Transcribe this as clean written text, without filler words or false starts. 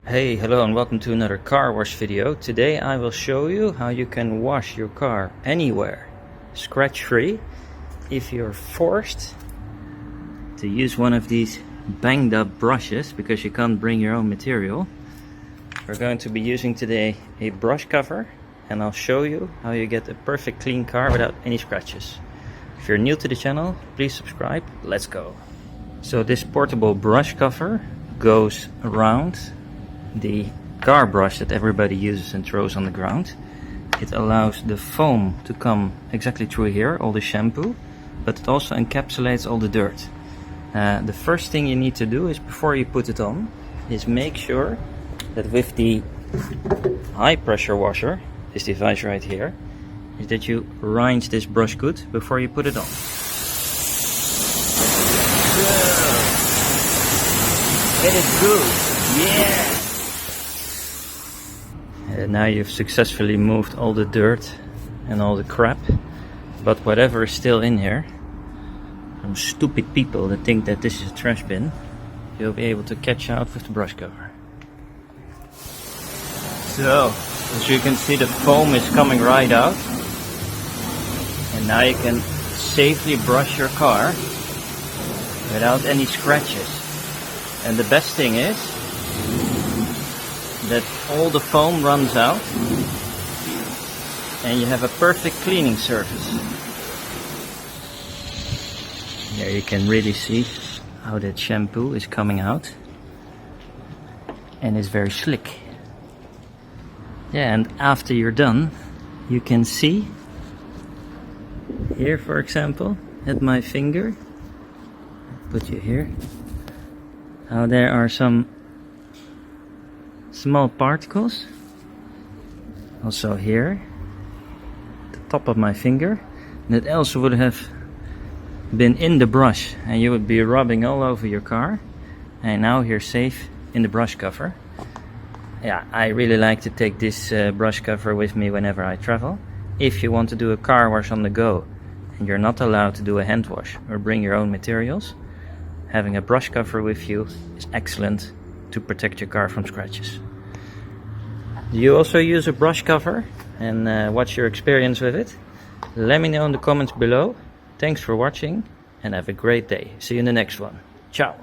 Hey, hello and welcome to another car wash video. Today I will show you how you can wash your car anywhere, scratch free, if you're forced to use one of these banged up brushes because you can't bring your own material. We're going to be using today a brush cover and I'll show you how you get a perfect clean car without any scratches. If you're new to the channel, please subscribe. Let's go. So this portable brush cover goes around the car brush that everybody uses and throws on the ground. It allows the foam to come exactly through here, all the shampoo, but it also encapsulates all the dirt. The first thing you need to do is, before you put it on, is make sure that with the high pressure washer, this device right here, is that you rinse this brush good before you put it on. It is good, yeah! Now you've successfully moved all the dirt and all the crap, but whatever is still in here, some stupid people that think that this is a trash bin, you'll be able to catch out with the brush cover. So, as you can see, the foam is coming right out, and now you can safely brush your car without any scratches. And the best thing is that all the foam runs out and you have a perfect cleaning surface. Here you can really see how that shampoo is coming out, and it's very slick. Yeah, and after you're done, you can see here, for example, at my finger, put you here, how there are some small particles, also here, the top of my finger, that also would have been in the brush and you would be rubbing all over your car, and now you're safe in the brush cover. Yeah, I really like to take this brush cover with me whenever I travel. If you want to do a car wash on the go and you're not allowed to do a hand wash or bring your own materials, having a brush cover with you is excellent to protect your car from scratches. Do you also use a brush cover, and what's your experience with it? Let me know in the comments below. Thanks for watching and have a great day. See you in the next one. Ciao.